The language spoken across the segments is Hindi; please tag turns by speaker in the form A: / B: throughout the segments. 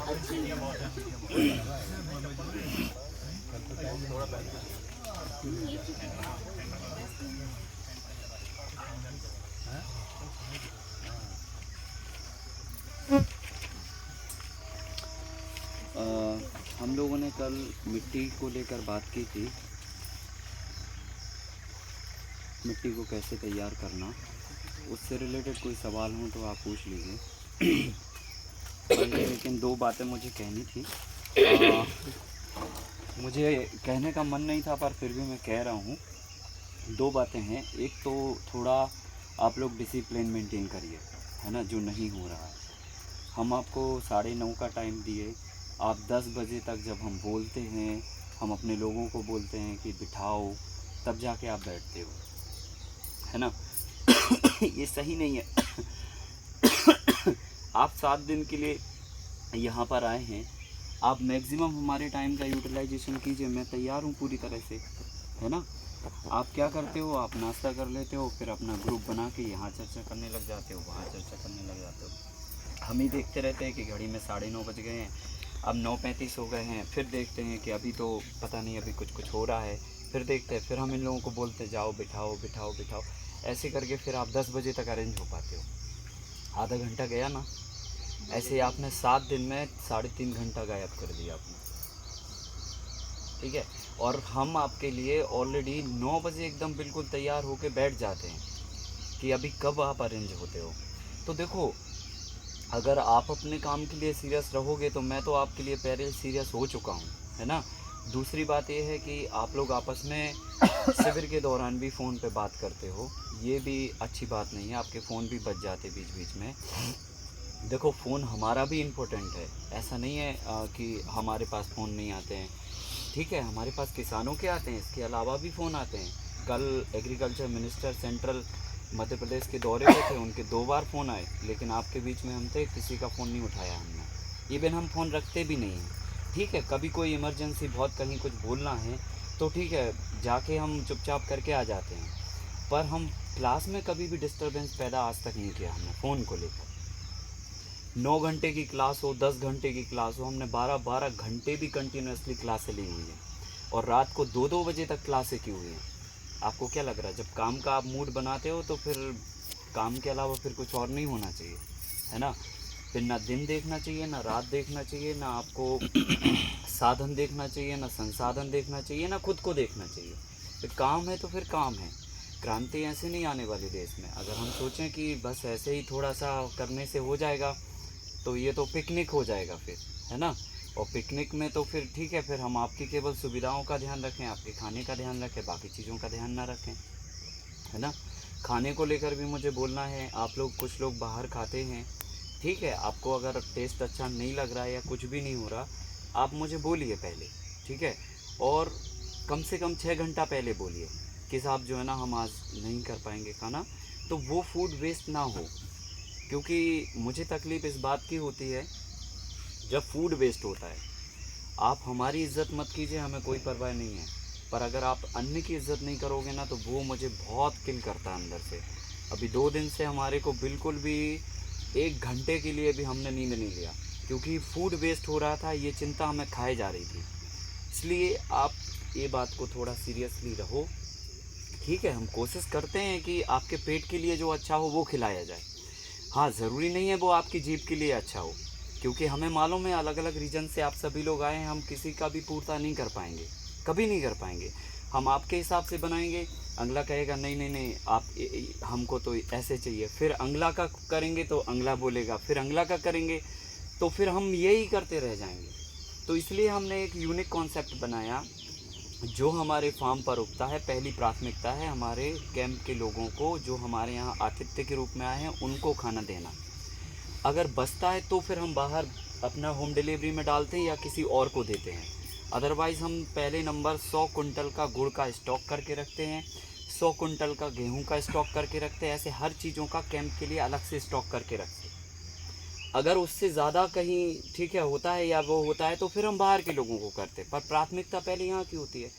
A: हम लोगों ने कल मिट्टी को लेकर बात की थी, मिट्टी को कैसे तैयार करना। उससे रिलेटेड कोई सवाल हो तो आप पूछ लीजिए। लेकिन दो बातें मुझे कहनी थी। मुझे कहने का मन नहीं था पर फिर भी मैं कह रहा हूँ। दो बातें हैं। एक तो थोड़ा आप लोग डिसिप्लिन मेंटेन करिए, है ना, जो नहीं हो रहा है। हम आपको 9:30 का टाइम दिए, आप 10 बजे तक जब हम बोलते हैं, हम अपने लोगों को बोलते हैं कि बिठाओ, तब जाके आप बैठते हो, है ना। ये सही नहीं है। आप 7 दिन के लिए यहाँ पर आए हैं, आप मैक्सिमम हमारे टाइम का यूटिलाइजेशन कीजिए। मैं तैयार हूँ पूरी तरह से, है ना। आप क्या करते हो, आप नाश्ता कर लेते हो, फिर अपना ग्रुप बना के यहाँ चर्चा करने लग जाते हो, वहाँ चर्चा करने लग जाते हो। हम ही देखते रहते हैं कि घड़ी में 9:30 बज गए हैं, अब 9:35 हो गए हैं। फिर देखते हैं कि अभी तो पता नहीं, अभी कुछ हो रहा है। फिर देखते हैं, फिर हम इन लोगों को बोलते जाओ बिठाओ बिठाओ बिठाओ, ऐसे करके फिर आप 10 बजे तक अरेंज हो पाते हो। आधा घंटा गया ना। ऐसे ही आपने 7 दिन में 3.5 घंटा गायब कर दिया आपने, ठीक है। और हम आपके लिए ऑलरेडी 9 बजे एकदम बिल्कुल तैयार होके बैठ जाते हैं कि अभी कब आप अरेंज होते हो। तो देखो, अगर आप अपने काम के लिए सीरियस रहोगे तो मैं तो आपके लिए पहले सीरियस हो चुका हूँ, है ना। दूसरी बात ये है कि आप लोग आपस में शिविर के दौरान भी फ़ोन पे बात करते हो, ये भी अच्छी बात नहीं है। आपके फ़ोन भी बज जाते बीच बीच में। देखो, फ़ोन हमारा भी इम्पोर्टेंट है, ऐसा नहीं है कि हमारे पास फ़ोन नहीं आते हैं। ठीक है, हमारे पास किसानों के आते हैं, इसके अलावा भी फ़ोन आते हैं। कल agriculture minister central Madhya Pradesh के दौरे पे थे, उनके 2 बार फ़ोन आए, लेकिन आपके बीच में हम थे, किसी का फ़ोन नहीं उठाया हमने। इवन हम फ़ोन रखते भी नहीं हैं। ठीक है, कभी कोई इमरजेंसी बहुत कहीं कुछ बोलना है तो ठीक है, जाके हम चुपचाप करके आ जाते हैं। पर हम क्लास में कभी भी डिस्टर्बेंस पैदा आज तक नहीं किया हमने फ़ोन को लेकर। 9 घंटे की क्लास हो, 10 घंटे की क्लास हो, हमने 12-12 घंटे भी कंटिन्यूसली क्लासें ली हुई हैं, और रात को 2-2 बजे तक क्लासें की हुई हैं। आपको क्या लग रहा है, जब काम का आप मूड बनाते हो तो फिर काम के अलावा फिर कुछ और नहीं होना चाहिए, है ना। फिर ना दिन देखना चाहिए, ना रात देखना चाहिए, ना आपको साधन देखना चाहिए, ना संसाधन देखना चाहिए, ना खुद को देखना चाहिए। फिर काम है तो फिर काम है। क्रांति ऐसे नहीं आने वाली देश में। अगर हम सोचें कि बस ऐसे ही थोड़ा सा करने से हो जाएगा तो ये तो पिकनिक हो जाएगा फिर, है ना। और पिकनिक में तो फिर ठीक है, फिर हम आपकी केवल सुविधाओं का ध्यान रखें, आपके खाने का ध्यान रखें, बाकी चीज़ों का ध्यान ना रखें, है ना। खाने को लेकर भी मुझे बोलना है। आप लोग, कुछ लोग बाहर खाते हैं, ठीक है, आपको अगर टेस्ट अच्छा नहीं लग रहा है या कुछ भी नहीं हो रहा, आप मुझे बोलिए पहले, ठीक है। और कम से कम 6 घंटा पहले बोलिए कि साहब जो है ना, हम आज नहीं कर पाएंगे खाना, तो वो फूड वेस्ट ना हो। क्योंकि मुझे तकलीफ़ इस बात की होती है जब फूड वेस्ट होता है। आप हमारी इज़्ज़त मत कीजिए, हमें कोई परवाह नहीं है, पर अगर आप अन्य की इज़्ज़त नहीं करोगे ना, तो वो मुझे बहुत किल करता है अंदर से। अभी 2 दिन से हमारे को बिल्कुल भी 1 घंटे के लिए भी हमने नींद नहीं लिया, क्योंकि फूड वेस्ट हो रहा था, ये चिंता हमें खाए जा रही थी। इसलिए आप ये बात को थोड़ा सीरियसली रहो, ठीक है। हम कोशिश करते हैं कि आपके पेट के लिए जो अच्छा हो वो खिलाया जाए। हाँ, ज़रूरी नहीं है वो आपकी जीभ के लिए अच्छा हो, क्योंकि हमें मालूम है अलग अलग रीजन से आप सभी लोग आए हैं, हम किसी का भी पूर्ता नहीं कर पाएंगे, कभी नहीं कर पाएंगे। हम आपके हिसाब से बनाएंगे, अगला कहेगा नहीं नहीं नहीं, आप हमको तो ऐसे चाहिए। फिर अगला का करेंगे तो अगला बोलेगा, फिर अगला का करेंगे तो फिर हम यही करते रह जाएंगे। तो इसलिए हमने एक यूनिक कॉन्सेप्ट बनाया जो हमारे फार्म पर उगता है। पहली प्राथमिकता है हमारे कैंप के लोगों को, जो हमारे यहाँ आतिथ्य के रूप में आए हैं, उनको खाना देना। अगर बचता है तो फिर हम बाहर अपना होम डिलीवरी में डालते हैं या किसी और को देते हैं। अदरवाइज़ हम पहले नंबर 100 कुंटल का गुड़ का स्टॉक करके रखते हैं, 100 कुंटल का गेहूं का स्टॉक करके रखते हैं। ऐसे हर चीज़ों का कैंप के लिए अलग से स्टॉक करके रखते हैं। अगर उससे ज़्यादा कहीं ठीक है होता है या वो होता है तो फिर हम बाहर के लोगों को करते हैं, पर प्राथमिकता पहले यहाँ की होती है।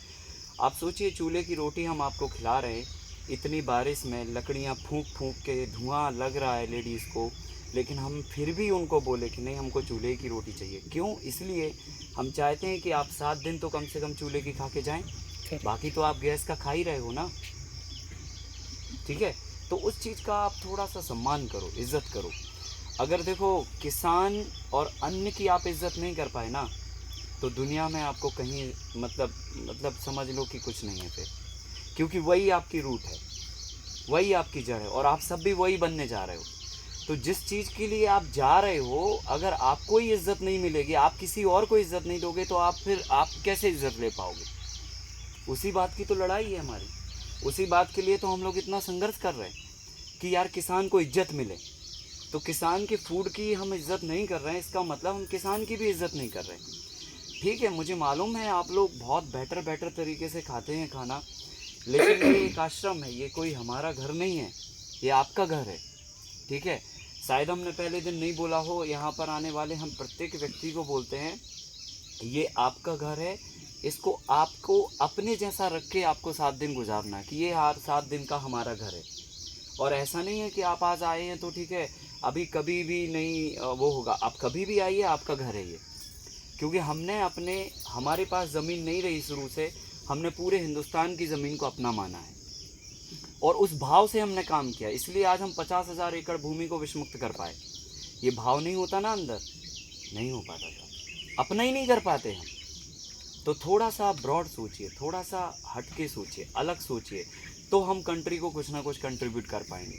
A: आप सोचिए, चूल्हे की रोटी हम आपको खिला रहे हैं, इतनी बारिश में लकड़ियाँ फूंक फूंक के, धुआं लग रहा है लेडीज़ को, लेकिन हम फिर भी उनको बोले कि नहीं, हमको चूल्हे की रोटी चाहिए। क्यों? इसलिए हम चाहते हैं कि आप 7 दिन तो कम से कम चूल्हे की खा के जाएं, बाकी तो आप गैस का खा ही रहे हो ना, ठीक है। तो उस चीज़ का आप थोड़ा सा सम्मान करो, इज़्ज़त करो। अगर देखो किसान और अन्न की आप इज़्ज़त नहीं कर पाए ना, तो दुनिया में आपको कहीं मतलब समझ लो कि कुछ नहीं है फिर, क्योंकि वही आपकी रूट है, वही आपकी जड़ है, और आप सब भी वही बनने जा रहे हो। तो जिस चीज़ के लिए आप जा रहे हो, अगर आपको ही इज़्ज़त नहीं मिलेगी, आप किसी और को इज़्ज़त नहीं दोगे, तो आप कैसे इज़्ज़त ले पाओगे? उसी बात की तो लड़ाई है हमारी, उसी बात के लिए तो हम लोग इतना संघर्ष कर रहे हैं कि यार किसान को इज्जत मिले। तो किसान के फूड की हम इज़्ज़त नहीं कर रहे हैं, इसका मतलब हम किसान की भी इज़्ज़त नहीं कर रहे हैं। ठीक है, मुझे मालूम है आप लोग बहुत बेटर तरीके से खाते हैं खाना, लेकिन ये एक आश्रम है, ये कोई हमारा घर नहीं है, ये आपका घर है, ठीक है। शायद हमने पहले दिन नहीं बोला हो, यहाँ पर आने वाले हम प्रत्येक व्यक्ति को बोलते हैं ये आपका घर है, इसको आपको अपने जैसा रख के आपको 7 दिन गुजारना है, कि ये हर 7 दिन का हमारा घर है। और ऐसा नहीं है कि आप आज आए हैं तो ठीक है, अभी कभी भी नहीं वो होगा, आप कभी भी आइए, आपका घर है ये। क्योंकि हमारे पास ज़मीन नहीं रही शुरू से, हमने पूरे हिंदुस्तान की ज़मीन को अपना माना है, और उस भाव से हमने काम किया, इसलिए आज हम 50,000 एकड़ भूमि को विषमुक्त कर पाए। ये भाव नहीं होता ना अंदर, नहीं हो पाता था, अपना ही नहीं कर पाते हम। तो थोड़ा सा ब्रॉड सोचिए, थोड़ा सा हट के सोचिए, अलग सोचिए, तो हम कंट्री को कुछ ना कुछ कंट्रीब्यूट कर पाएंगे।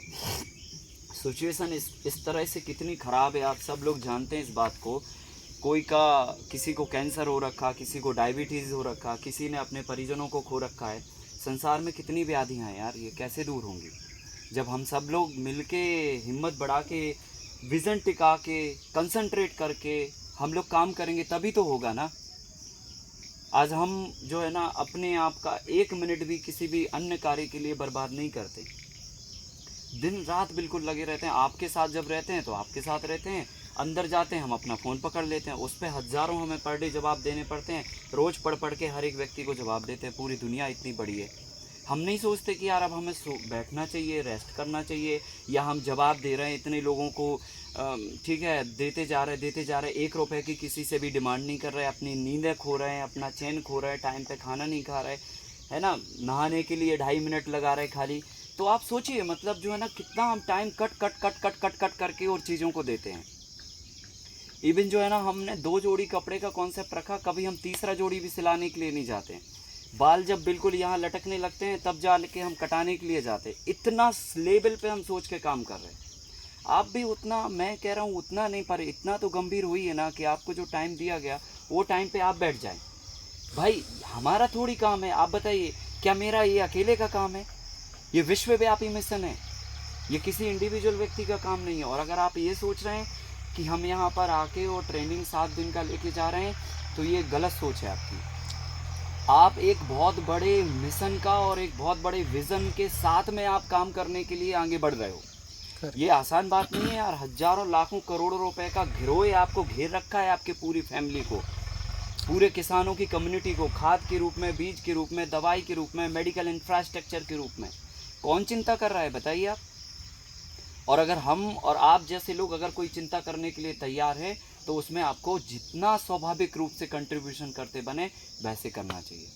A: सिचुएशन इस तरह से कितनी ख़राब है, आप सब लोग जानते हैं इस बात को। किसी को कैंसर हो रखा, किसी को डायबिटीज़ हो रखा, किसी ने अपने परिजनों को खो रखा है। संसार में कितनी व्याधियाँ हैं यार, ये कैसे दूर होंगी? जब हम सब लोग मिल के हिम्मत बढ़ा के, विज़न टिका के, कंसंट्रेट करके हम लोग काम करेंगे, तभी तो होगा ना। आज हम जो है ना अपने आप का 1 मिनट भी किसी भी अन्य कार्य के लिए बर्बाद नहीं करते, दिन रात बिल्कुल लगे रहते हैं। आपके साथ जब रहते हैं तो आपके साथ रहते हैं, अंदर जाते हैं हम अपना फ़ोन पकड़ लेते हैं, उस पर हज़ारों हमें पर डे जवाब देने पड़ते हैं, रोज़ पढ़ के हर एक व्यक्ति को जवाब देते हैं। पूरी दुनिया इतनी बड़ी है, हम नहीं सोचते कि यार अब हमें बैठना चाहिए, रेस्ट करना चाहिए, या हम जवाब दे रहे हैं इतने लोगों को, ठीक है, देते जा रहे, 1 रुपए की किसी से भी डिमांड नहीं कर रहे, अपनी नींदें खो रहे हैं, अपना चैन खो रहे हैं, टाइम पे खाना नहीं खा रहे, है ना, नहाने के लिए 2.5 मिनट लगा रहे खाली। तो आप सोचिए, मतलब जो है ना, कितना हम टाइम कट करके और चीज़ों को देते हैं। इवन जो है ना, हमने 2 जोड़ी कपड़े का कॉन्सेप्ट रखा, कभी हम तीसरा जोड़ी भी सिलाने के लिए नहीं जाते हैं। बाल जब बिल्कुल यहाँ लटकने लगते हैं तब जा के हम कटाने के लिए जाते हैं। इतना लेवल पे हम सोच के काम कर रहे हैं। आप भी उतना, मैं कह रहा हूँ उतना नहीं, पर इतना तो गंभीर हुई है ना कि आपको जो टाइम दिया गया वो टाइम पे आप बैठ जाएं। भाई हमारा थोड़ी काम है, आप बताइए, क्या मेरा ये अकेले का काम है? ये विश्वव्यापी मिशन है, ये किसी इंडिविजुअल व्यक्ति का काम नहीं है। और अगर आप ये सोच रहे हैं कि हम यहाँ पर आके और ट्रेनिंग 7 दिन का लेके जा रहे हैं, तो ये गलत सोच है आपकी। आप एक बहुत बड़े मिशन का और एक बहुत बड़े विज़न के साथ में आप काम करने के लिए आगे बढ़ रहे हो। ये आसान बात नहीं है यार, हज़ारों लाखों करोड़ों रुपए का गिरोह आपको घेर रखा है, आपके पूरी फैमिली को, पूरे किसानों की कम्युनिटी को, खाद के रूप में, बीज के रूप में, दवाई के रूप में, मेडिकल इंफ्रास्ट्रक्चर के रूप में। कौन चिंता कर रहा है बताइए आप? और अगर हम और आप जैसे लोग अगर कोई चिंता करने के लिए तैयार है, तो उसमें आपको जितना स्वाभाविक रूप से कंट्रीब्यूशन करते बने वैसे करना चाहिए।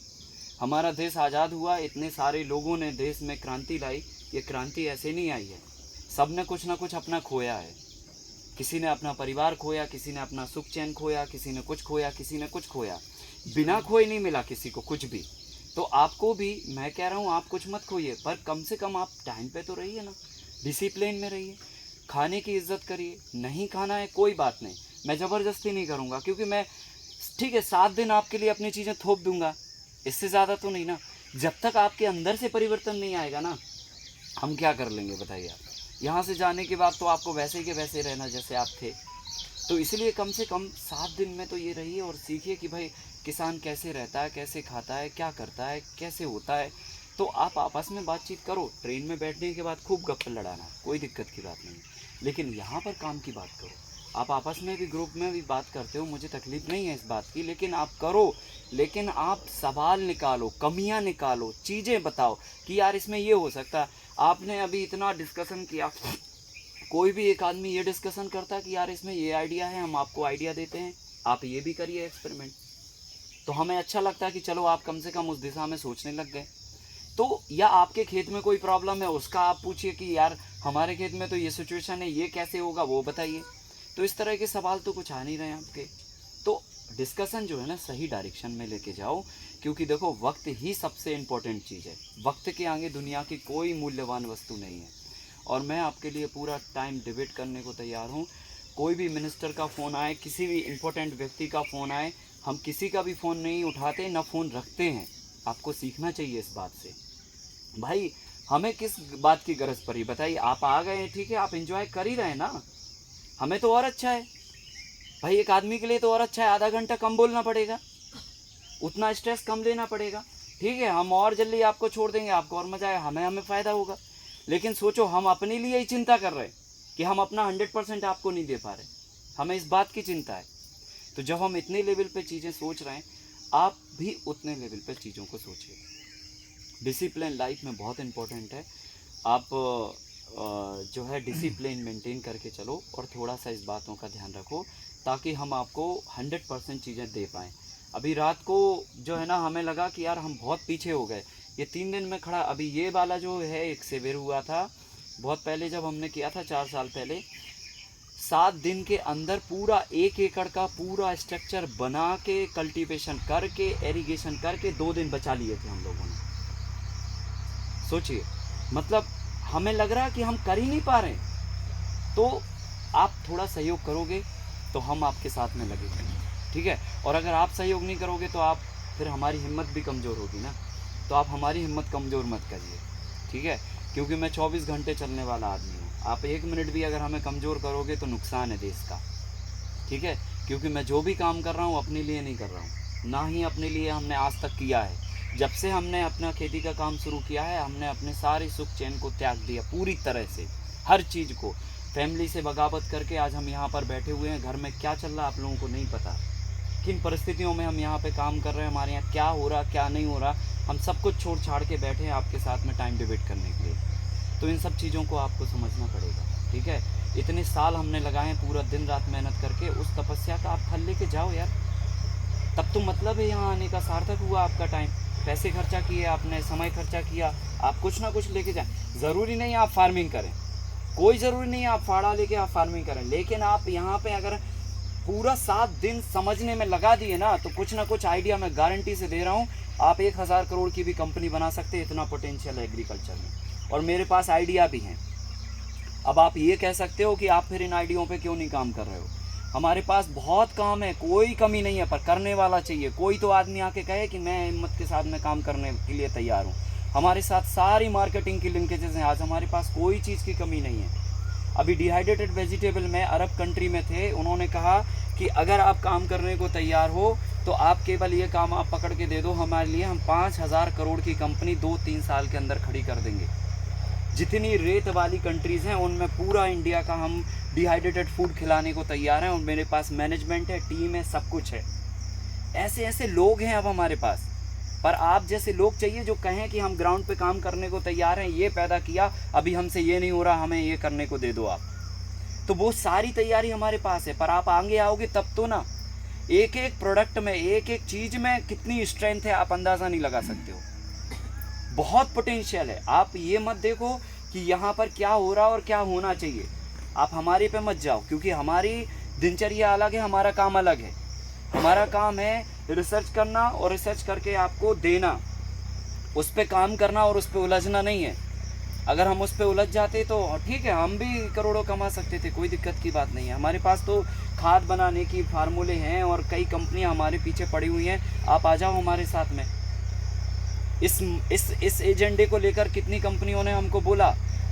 A: हमारा देश आज़ाद हुआ, इतने सारे लोगों ने देश में क्रांति लाई, ये क्रांति ऐसे नहीं आई है, सब ने कुछ ना कुछ अपना खोया है। किसी ने अपना परिवार खोया, किसी ने अपना सुख चैन खोया, किसी ने कुछ खोया, किसी ने कुछ खोया, बिना खोए नहीं मिला किसी को कुछ भी। तो आपको भी मैं कह रहा हूँ, आप कुछ मत खोइए, पर कम से कम आप टाइम पे तो रहिए ना, डिसिप्लिन में रहिए, खाने की इज्जत करिए। नहीं खाना है कोई बात नहीं, मैं ज़बरदस्ती नहीं करूँगा, क्योंकि मैं ठीक है 7 दिन आपके लिए अपनी चीज़ें थोप दूँगा, इससे ज़्यादा तो नहीं ना। जब तक आपके अंदर से परिवर्तन नहीं आएगा ना, हम क्या कर लेंगे बताइए आप? यहाँ से जाने के बाद तो आपको वैसे के वैसे रहना जैसे आप थे। तो इसलिए कम से कम 7 दिन में तो ये रहिए और सीखिए कि भाई किसान कैसे रहता है, कैसे खाता है, क्या करता है, कैसे होता है। तो आप आपस में बातचीत करो, ट्रेन में बैठने के बाद खूब गप्पे लड़ाना, कोई दिक्कत की बात नहीं, लेकिन यहाँ पर काम की बात करो। आप आपस में भी ग्रुप में भी बात करते हो, मुझे तकलीफ़ नहीं है इस बात की, लेकिन आप करो, लेकिन आप सवाल निकालो, कमियां निकालो, चीज़ें बताओ कि यार इसमें ये हो सकता है। आपने अभी इतना डिस्कशन किया कोई भी एक आदमी ये डिस्कशन करता कि यार इसमें ये आइडिया है, हम आपको आइडिया देते हैं, आप ये भी करिए एक्सपेरिमेंट, तो हमें अच्छा लगता है कि चलो आप कम से कम उस दिशा में सोचने लग गए। तो या आपके खेत में कोई प्रॉब्लम है, उसका आप पूछिए कि यार हमारे खेत में तो ये सिचुएशन है, ये कैसे होगा, वो बताइए। तो इस तरह के सवाल तो कुछ आ नहीं रहे हैं आपके। तो डिस्कशन जो है ना सही डायरेक्शन में लेके जाओ, क्योंकि देखो वक्त ही सबसे इम्पोर्टेंट चीज़ है। वक्त के आगे दुनिया की कोई मूल्यवान वस्तु नहीं है। और मैं आपके लिए पूरा टाइम डिबेट करने को तैयार हूँ। कोई भी मिनिस्टर का फ़ोन आए, किसी भी इम्पोर्टेंट व्यक्ति का फ़ोन आए, हम किसी का भी फ़ोन नहीं उठाते, ना फ़ोन रखते हैं। आपको सीखना चाहिए इस बात से। भाई हमें किस बात की गरज पड़ी बताइए। आप आ गए, ठीक है, आप एंजॉय कर ही रहे हैं ना, हमें तो और अच्छा है भाई। एक आदमी के लिए तो और अच्छा है, आधा घंटा कम बोलना पड़ेगा, उतना स्ट्रेस कम लेना पड़ेगा, ठीक है। हम और जल्दी आपको छोड़ देंगे, आपको और मज़ा आएगा, हमें फ़ायदा होगा। लेकिन सोचो, हम अपने लिए ही चिंता कर रहे हैं कि हम अपना 100% आपको नहीं दे पा रहे, हमें इस बात की चिंता है। तो जब हम इतने लेवल पे चीज़ें सोच रहे हैं, आप भी उतने लेवल पे चीज़ों को सोचिए। डिसिप्लिन लाइफ में बहुत इम्पोर्टेंट है। आप जो है डिसिप्लिन मेंटेन करके चलो, और थोड़ा सा इस बातों का ध्यान रखो ताकि हम आपको 100% चीज़ें दे पाएँ। अभी रात को जो है ना, हमें लगा कि यार हम बहुत पीछे हो गए, ये 3 दिन में खड़ा। अभी ये वाला जो है एक सेवेर हुआ था बहुत पहले, जब हमने किया था 4 साल पहले, 7 दिन के अंदर पूरा 1 एकड़ का पूरा स्ट्रक्चर बना के, कल्टीवेशन करके, एरीगेशन करके 2 दिन बचा लिए थे हम लोगों ने। सोचिए, मतलब हमें लग रहा है कि हम कर ही नहीं पा रहे। तो आप थोड़ा सहयोग करोगे तो हम आपके साथ में लगेंगे, ठीक है। और अगर आप सहयोग नहीं करोगे तो आप फिर हमारी हिम्मत भी कमज़ोर होगी ना। तो आप हमारी हिम्मत कमज़ोर मत करिए, ठीक है, क्योंकि मैं 24 घंटे चलने वाला आदमी हूँ। आप 1 मिनट भी अगर हमें कमज़ोर करोगे तो नुकसान है देश का, ठीक है। क्योंकि मैं जो भी काम कर रहा हूँ अपने लिए नहीं कर रहा हूँ, ना ही अपने लिए हमने आज तक किया है। जब से हमने अपना खेती का काम शुरू किया है, हमने अपने सारे सुख चैन को त्याग दिया पूरी तरह से, हर चीज़ को, फैमिली से बगावत करके आज हम यहाँ पर बैठे हुए हैं। घर में क्या चल रहा है आप लोगों को नहीं पता, किन परिस्थितियों में हम यहाँ पे काम कर रहे हैं, हमारे यहाँ क्या हो रहा क्या नहीं हो रहा, हम सब कुछ छोड़ छाड़ के बैठे हैं आपके साथ में टाइम डिबेट करने के लिए। तो इन सब चीज़ों को आपको समझना पड़ेगा, ठीक है। इतने साल हमने लगाए हैं पूरा दिन रात मेहनत करके, उस तपस्या का आप फल लेके जाओ यार, तब तो मतलब है यहाँ आने का, सार्थक हुआ आपका टाइम, पैसे खर्चा किए आपने, समय खर्चा किया, आप कुछ ना कुछ लेके जाएं। ज़रूरी नहीं आप फार्मिंग करें, कोई ज़रूरी नहीं आप फाड़ा लेके आप फार्मिंग करें, लेकिन आप यहाँ पे अगर पूरा 7 दिन समझने में लगा दिए ना, तो कुछ ना कुछ आइडिया मैं गारंटी से दे रहा हूँ, आप 1000 करोड़ की भी कंपनी बना सकते हैं। इतना पोटेंशियल है एग्रीकल्चर में, और मेरे पास आइडिया भी हैं। अब आप ये कह सकते हो कि आप फिर इन आइडियाओं पे क्यों नहीं काम कर रहे हो। हमारे पास बहुत काम है, कोई कमी नहीं है, पर करने वाला चाहिए। कोई तो आदमी आके कहे कि मैं हिम्मत के साथ में काम करने के लिए तैयार हूँ। हमारे साथ सारी मार्केटिंग की लिंकेजेस हैं, आज हमारे पास कोई चीज़ की कमी नहीं है। अभी डिहाइड्रेटेड वेजिटेबल में अरब कंट्री में थे, उन्होंने कहा कि अगर आप काम करने को तैयार हो तो आप केवल ये काम आप पकड़ के दे दो हमारे लिए, हम 5000 करोड़ की कंपनी 2-3 साल के अंदर खड़ी कर देंगे। जितनी रेत वाली कंट्रीज़ हैं उनमें पूरा इंडिया का हम डिहाइड्रेटेड फूड खिलाने को तैयार हैं, और मेरे पास मैनेजमेंट है, टीम है, सब कुछ है। ऐसे ऐसे लोग हैं अब हमारे पास। पर आप जैसे लोग चाहिए जो कहें कि हम ग्राउंड पे काम करने को तैयार हैं, ये पैदा किया, अभी हमसे ये नहीं हो रहा, हमें ये करने को दे दो आप। तो वो सारी तैयारी हमारे पास है, पर आप आगे आओगे तब तो ना। एक एक प्रोडक्ट में, एक एक चीज़ में कितनी स्ट्रेंथ है आप अंदाज़ा नहीं लगा सकते हो। बहुत पोटेंशियल है। आप ये मत देखो कि यहाँ पर क्या हो रहा और क्या होना चाहिए, आप हमारे पे मत जाओ, क्योंकि हमारी दिनचर्या अलग है, हमारा काम अलग है। हमारा काम है रिसर्च करना, और रिसर्च करके आपको देना, उस पर काम करना, और उस पर उलझना नहीं है। अगर हम उस पर उलझ जाते तो ठीक है, हम भी करोड़ों कमा सकते थे, कोई दिक्कत की बात नहीं है। हमारे पास तो खाद बनाने की फार्मूले हैं, और कई कंपनियां हमारे पीछे पड़ी हुई हैं। आप आ जाओ हमारे साथ में। इस एजेंडे को लेकर कितनी कंपनियों ने हमको बोला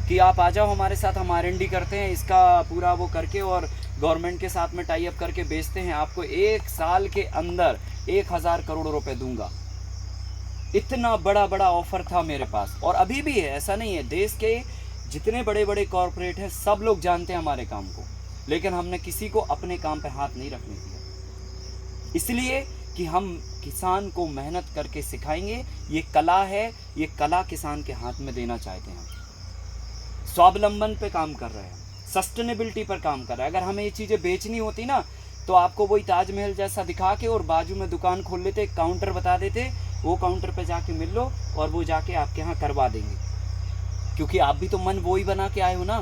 A: कि आप आ जाओ हमारे साथ, हम R&D करते हैं इसका पूरा वो करके, और गवर्नमेंट के साथ में टाई अप करके बेचते हैं, आपको 1 साल के अंदर 1000 करोड़ रुपए दूंगा। इतना बड़ा बड़ा ऑफर था मेरे पास, और अभी भी है, ऐसा नहीं है। देश के जितने बड़े बड़े कॉरपोरेट हैं सब लोग जानते हैं हमारे काम को, लेकिन हमने किसी को अपने काम पे हाथ नहीं रखने दिया, इसलिए कि हम किसान को मेहनत करके सिखाएंगे। ये कला है, ये कला किसान के हाथ में देना चाहते हैं हम। स्वावलंबन पे काम कर रहे हैं, सस्टेनेबिलिटी पर काम कर रहा है। अगर हमें ये चीज़ें बेचनी होती ना तो आपको वही ताजमहल जैसा दिखा के और बाजू में दुकान खोल लेते, एक काउंटर बता देते, वो काउंटर पे जाके मिल लो और वो जाके आपके यहाँ करवा देंगे। क्योंकि आप भी तो मन वही बना के आए हो ना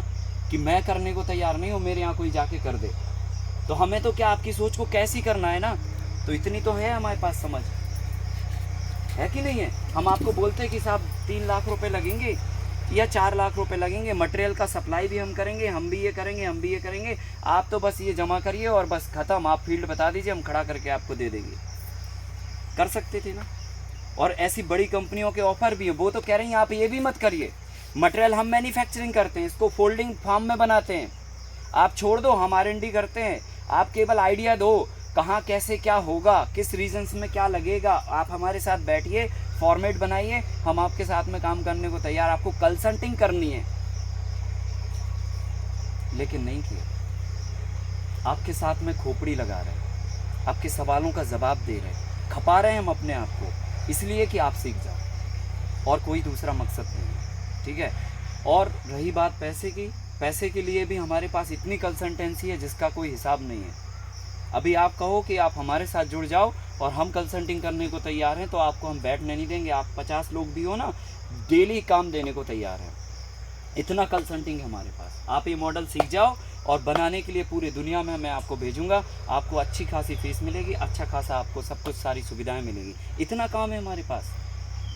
A: कि मैं करने को तैयार नहीं हूँ, मेरे यहाँ कोई जाके कर दे। तो हमें तो क्या आपकी सोच को कैसी करना है ना, तो इतनी तो है हमारे पास समझ, है कि नहीं है। हम आपको बोलते हैं कि साहब 3 लाख रुपए लगेंगे या 4 लाख रुपए लगेंगे, मटेरियल का सप्लाई भी हम करेंगे, हम भी ये करेंगे, हम भी ये करेंगे, आप तो बस ये जमा करिए और बस ख़त्म, आप फील्ड बता दीजिए, हम खड़ा करके आपको दे देंगे। कर सकते थे ना। और ऐसी बड़ी कंपनियों के ऑफर भी है, वो तो कह रही हैं आप ये भी मत करिए, मटेरियल हम मैन्युफैक्चरिंग करते हैं, इसको फोल्डिंग फार्म में बनाते हैं, आप छोड़ दो, हम R&D करते हैं, आप केवल आइडिया दो कहाँ कैसे क्या होगा, किस रीजन्स में क्या लगेगा, आप हमारे साथ बैठिए, फॉर्मेट बनाइए, हम आपके साथ में काम करने को तैयार, आपको कंसल्टिंग करनी है। लेकिन नहीं किया, आपके साथ में खोपड़ी लगा रहे, आपके सवालों का जवाब दे रहे, खपा रहे हैं हम अपने आप को, इसलिए कि आप सीख जाओ, और कोई दूसरा मकसद नहीं है, ठीक है। और रही बात पैसे की, पैसे के लिए भी हमारे पास इतनी कंसल्टेंसी है जिसका कोई हिसाब नहीं है। अभी आप कहो कि आप हमारे साथ जुड़ जाओ और हम कंसल्टिंग करने को तैयार हैं, तो आपको हम बैठने नहीं देंगे, आप 50 लोग भी हो ना, डेली काम देने को तैयार हैं, इतना कंसल्टिंग है हमारे पास। आप ये मॉडल सीख जाओ और बनाने के लिए पूरी दुनिया में मैं आपको भेजूंगा, आपको अच्छी खासी फीस मिलेगी, अच्छा खासा आपको सब कुछ सारी सुविधाएं मिलेगी, इतना काम है हमारे पास।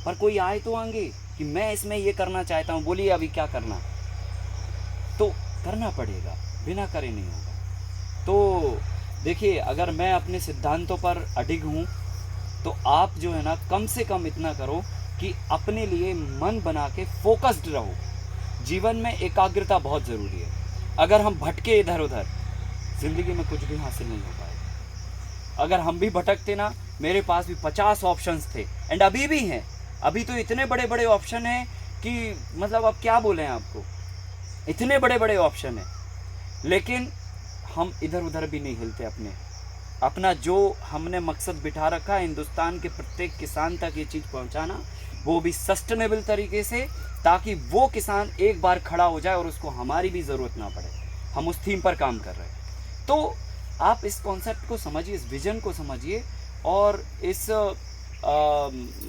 A: पर कोई आए तो आएंगे कि मैं इसमें ये करना चाहता हूँ, बोलिए अभी क्या करना, तो करना पड़ेगा, बिना करे नहीं होगा। तो देखिए, अगर मैं अपने सिद्धांतों पर अडिग हूँ तो आप जो है ना कम से कम इतना करो कि अपने लिए मन बना के फोकस्ड रहो। जीवन में एकाग्रता बहुत ज़रूरी है। अगर हम भटके इधर उधर, ज़िंदगी में कुछ भी हासिल नहीं हो पाएगा। अगर हम भी भटकते ना, मेरे पास भी 50 ऑप्शंस थे एंड अभी भी हैं, अभी तो इतने बड़े बड़े ऑप्शन हैं कि मतलब अब क्या बोलें आपको, इतने बड़े बड़े ऑप्शन हैं, लेकिन हम इधर उधर भी नहीं हिलते। अपना जो हमने मकसद बिठा रखा है, हिंदुस्तान के प्रत्येक किसान तक ये चीज़ पहुंचाना, वो भी सस्टेनेबल तरीके से, ताकि वो किसान एक बार खड़ा हो जाए और उसको हमारी भी ज़रूरत ना पड़े। हम उस थीम पर काम कर रहे हैं। तो आप इस कॉन्सेप्ट को समझिए, इस विज़न को समझिए और इस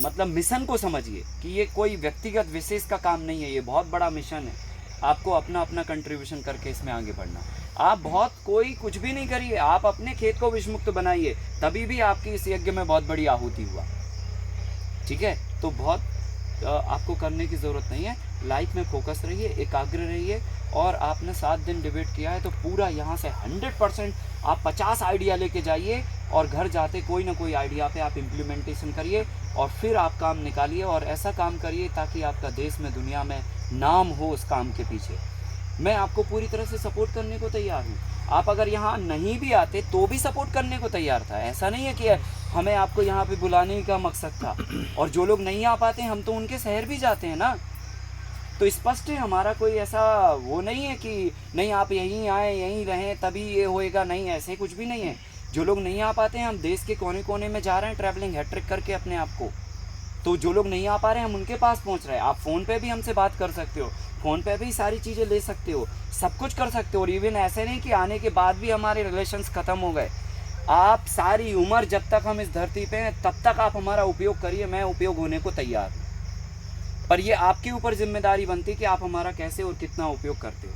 A: मतलब मिशन को समझिए कि ये कोई व्यक्तिगत विशेष का काम नहीं है, ये बहुत बड़ा मिशन है। आपको अपना अपना कंट्रीब्यूशन करके इसमें आगे बढ़ना। आप बहुत कोई कुछ भी नहीं करिए, आप अपने खेत को विषमुक्त बनाइए, तभी भी आपकी इस यज्ञ में बहुत बड़ी आहुति हुआ, ठीक है। तो बहुत आपको करने की ज़रूरत नहीं है, लाइफ में फोकस रहिए, एकाग्र रहिए। और आपने 7 दिन डिबेट किया है तो पूरा यहाँ से 100% आप 50 आइडिया लेके जाइए और घर जाते कोई ना कोई आइडिया पे आप इम्प्लीमेंटेशन करिए और फिर आप काम निकालिए और ऐसा काम करिए ताकि आपका देश में, दुनिया में नाम हो उस काम के पीछे। मैं आपको पूरी तरह से सपोर्ट करने को तैयार हूँ। आप अगर यहाँ नहीं भी आते तो भी सपोर्ट करने को तैयार था। ऐसा नहीं है कि हमें आपको यहाँ पे बुलाने का मकसद था। और जो लोग नहीं आ पाते हम तो उनके शहर भी जाते हैं ना। तो स्पष्ट है, हमारा कोई ऐसा वो नहीं है कि नहीं आप यहीं आए यहीं रहें तभी ये होएगा, नहीं, ऐसे कुछ भी नहीं है। जो लोग नहीं आ पाते हैं, हम देश के कोने कोने में जा रहे हैं ट्रैवलिंग हैट्रिक करके अपने आप को। तो जो लोग नहीं आ पा रहे हैं हम उनके पास पहुंच रहे हैं। आप फ़ोन पे भी हमसे बात कर सकते हो, फ़ोन पे भी सारी चीज़ें ले सकते हो, सब कुछ कर सकते हो। और इवन ऐसे नहीं कि आने के बाद भी हमारे रिलेशंस ख़त्म हो गए। आप सारी उम्र जब तक हम इस धरती पे हैं तब तक आप हमारा उपयोग करिए, मैं उपयोग होने को तैयार हूँ। पर ये आपके ऊपर जिम्मेदारी बनती है कि आप हमारा कैसे और कितना उपयोग करते हो।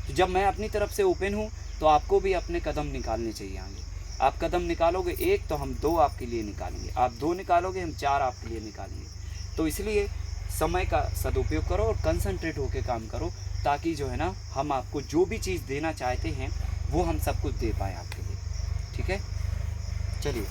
A: तो जब मैं अपनी तरफ से ओपन हूँ तो आपको भी अपने कदम निकालने चाहिए आगे। आप कदम निकालोगे 1 तो हम 2 आपके लिए निकालेंगे, आप 2 निकालोगे हम 4 आपके लिए निकालेंगे। तो इसलिए समय का सदुपयोग करो और कंसंट्रेट होकर काम करो, ताकि जो है ना हम आपको जो भी चीज़ देना चाहते हैं वो हम सब कुछ दे पाएँ आपके लिए, ठीक है। चलिए।